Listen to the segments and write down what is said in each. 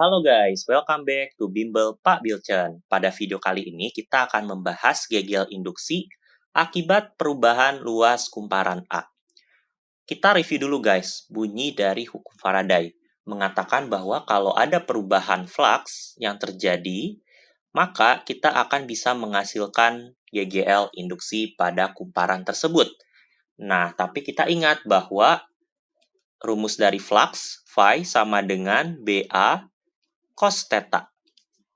Halo guys, welcome back to Bimbel Pak Bilcen. Pada video kali ini kita akan membahas gegel induksi akibat perubahan luas kumparan A. Kita review dulu guys, bunyi dari hukum Faraday mengatakan bahwa kalau ada perubahan flux yang terjadi, maka kita akan bisa menghasilkan GGL induksi pada kumparan tersebut. Nah, tapi kita ingat bahwa rumus dari flux, phi sama dengan BA cos theta.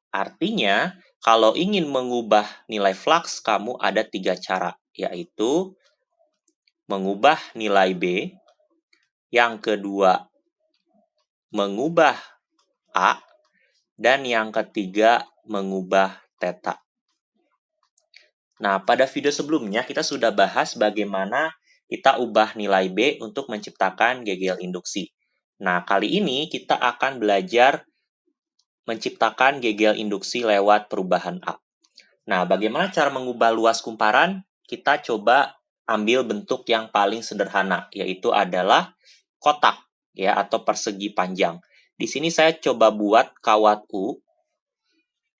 Artinya, kalau ingin mengubah nilai flux, kamu ada 3 cara, yaitu mengubah nilai B, yang kedua mengubah A, dan yang ketiga mengubah theta. Nah, pada video sebelumnya kita sudah bahas bagaimana kita ubah nilai B untuk menciptakan gegel induksi. Nah, kali ini kita akan belajar menciptakan gegel induksi lewat perubahan A. Nah, bagaimana cara mengubah luas kumparan? Kita coba ambil bentuk yang paling sederhana, yaitu adalah kotak ya atau persegi panjang. Di sini saya coba buat kawat U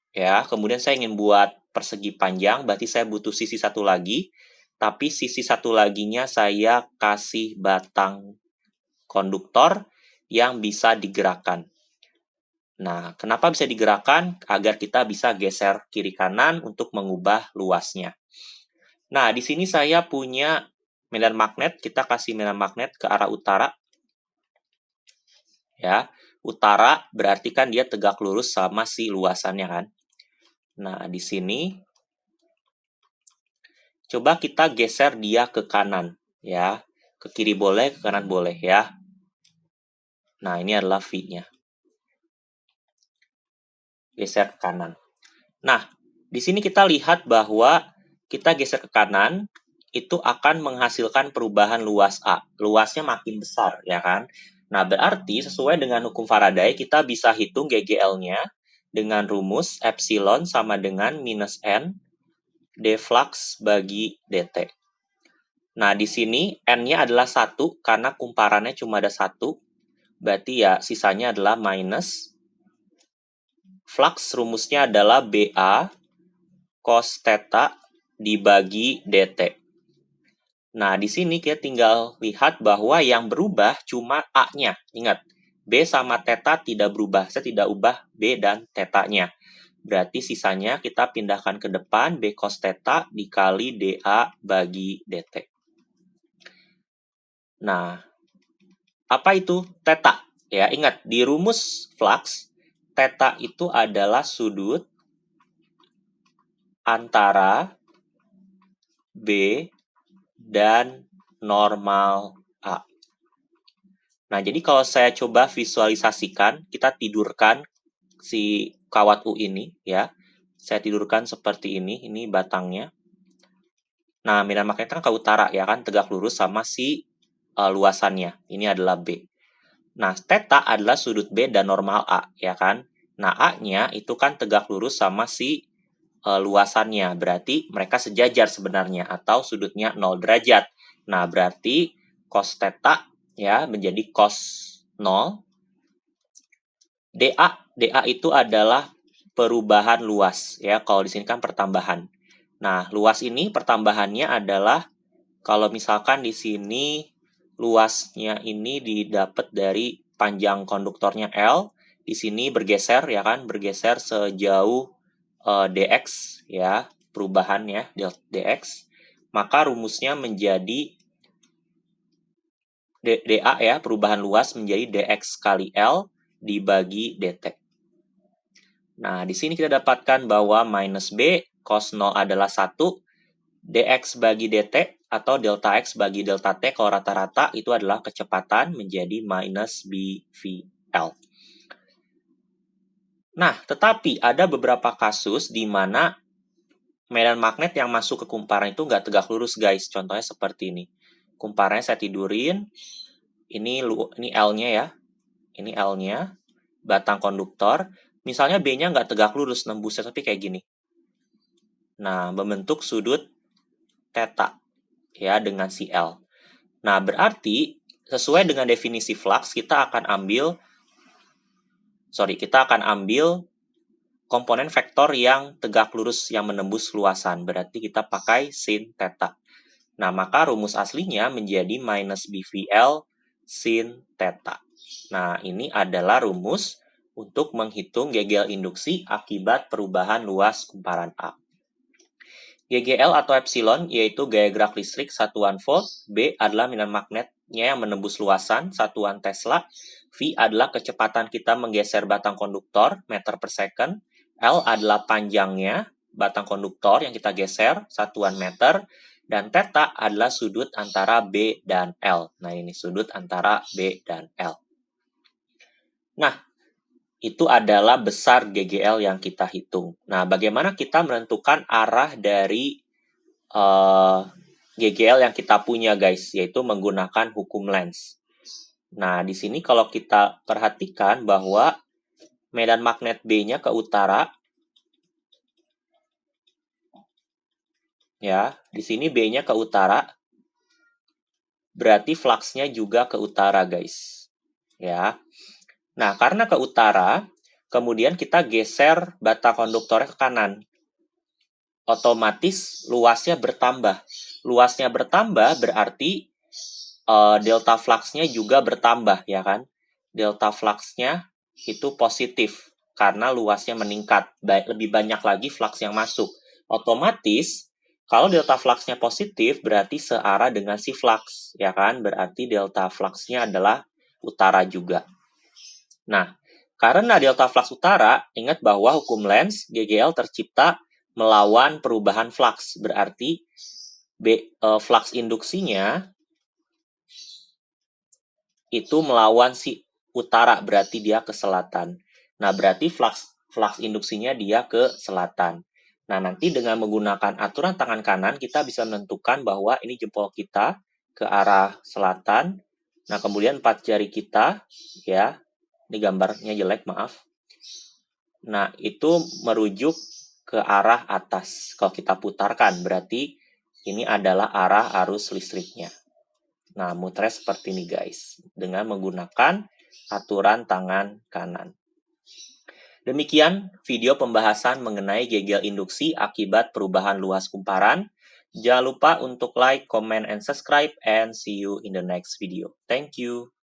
ya, kemudian saya ingin buat persegi panjang, berarti saya butuh sisi satu lagi, tapi sisi satu laginya saya kasih batang konduktor yang bisa digerakkan. Nah, kenapa bisa digerakkan? Agar kita bisa geser kiri kanan untuk mengubah luasnya. Nah, di sini saya punya medan magnet, kita kasih medan magnet ke arah utara. Ya, utara berarti kan dia tegak lurus sama si luasannya kan. Nah, di sini coba kita geser dia ke kanan ya. Ke kiri boleh, ke kanan boleh ya. Nah, ini adalah V-nya. Geser ke kanan. Nah, di sini kita lihat bahwa kita geser ke kanan, itu akan menghasilkan perubahan luas A. Luasnya makin besar, ya kan? Nah, berarti sesuai dengan hukum Faraday, kita bisa hitung GGL-nya dengan rumus epsilon sama dengan minus N d flux bagi dt. Nah, di sini N-nya adalah 1, karena kumparannya cuma ada 1. Berarti ya, sisanya adalah minus. Flux rumusnya adalah BA cos theta dibagi dt. Nah, di sini kita tinggal lihat bahwa yang berubah cuma A-nya. Ingat, B sama theta tidak berubah. Saya tidak ubah B dan theta-nya. Berarti sisanya kita pindahkan ke depan, B cos theta dikali dA bagi dt. Nah, apa itu theta? Ya, ingat, di rumus flux, theta itu adalah sudut antara B dan normal A. Nah, jadi kalau saya coba visualisasikan, kita tidurkan si kawat U ini, ya. Saya tidurkan seperti ini batangnya. Nah, medan magnet kan ke utara, ya kan, tegak lurus sama si luasannya. Ini adalah B. Nah, theta adalah sudut B dan normal A, ya kan. Nah, A-nya itu kan tegak lurus sama si luasannya. Berarti mereka sejajar sebenarnya, atau sudutnya 0 derajat. Nah, berarti cos theta ya menjadi cos 0. dA itu adalah perubahan luas ya. Kalau di sini kan pertambahan. Nah, luas ini pertambahannya adalah kalau misalkan di sini luasnya ini didapat dari panjang konduktornya L, di sini bergeser ya kan, bergeser sejauh dx ya, perubahannya dx, maka rumusnya menjadi dA ya, perubahan luas menjadi dx kali L dibagi dt. Nah, di sini kita dapatkan bahwa minus B cos 0 adalah 1, dx bagi dt atau delta x bagi delta t kalau rata-rata itu adalah kecepatan menjadi minus BVL. Nah, tetapi ada beberapa kasus di mana medan magnet yang masuk ke kumparan itu nggak tegak lurus guys. Contohnya seperti ini. Kumparannya saya tidurin, ini L-nya ya, ini L-nya, batang konduktor. Misalnya B-nya nggak tegak lurus, nembusnya tapi kayak gini. Nah, membentuk sudut theta ya dengan si L. Nah, berarti sesuai dengan definisi flux, kita akan ambil kita akan ambil komponen vektor yang tegak lurus yang menembus luasan. Berarti kita pakai sin theta. Nah, maka rumus aslinya menjadi minus BVL sin theta. Nah, ini adalah rumus untuk menghitung GGL induksi akibat perubahan luas kumparan A. GGL atau epsilon yaitu gaya gerak listrik satuan volt, B adalah minat magnetnya yang menembus luasan satuan Tesla, V adalah kecepatan kita menggeser batang konduktor meter per second, L adalah panjangnya batang konduktor yang kita geser satuan meter, dan theta adalah sudut antara B dan L. Nah, ini sudut antara B dan L. Nah, itu adalah besar GGL yang kita hitung. Nah, bagaimana kita menentukan arah dari GGL yang kita punya, guys, yaitu menggunakan hukum Lenz. Nah, di sini kalau kita perhatikan bahwa medan magnet B-nya ke utara, ya, di sini B-nya ke utara, berarti fluxnya juga ke utara, guys. Ya. Nah, karena ke utara, kemudian kita geser batang konduktornya ke kanan. Otomatis luasnya bertambah. Luasnya bertambah berarti delta fluxnya juga bertambah, ya kan? Delta fluxnya itu positif karena luasnya meningkat. Lebih banyak lagi flux yang masuk. Otomatis, kalau delta fluxnya positif berarti searah dengan si flux, ya kan? Berarti delta fluxnya adalah utara juga. Nah, karena delta flux utara, ingat bahwa hukum Lenz, GGL tercipta melawan perubahan flux. Berarti flux induksinya itu melawan si utara, berarti dia ke selatan. Nah, berarti flux induksinya dia ke selatan. Nah, nanti dengan menggunakan aturan tangan kanan, kita bisa menentukan bahwa ini jempol kita ke arah selatan. Nah, kemudian 4 jari kita, ya, ini gambarnya jelek, maaf. Nah, itu merujuk ke arah atas. Kalau kita putarkan, berarti ini adalah arah arus listriknya. Nah, muternya seperti ini, guys. Dengan menggunakan aturan tangan kanan. Demikian video pembahasan mengenai GGL induksi akibat perubahan luas kumparan. Jangan lupa untuk like, comment, and subscribe, and see you in the next video. Thank you.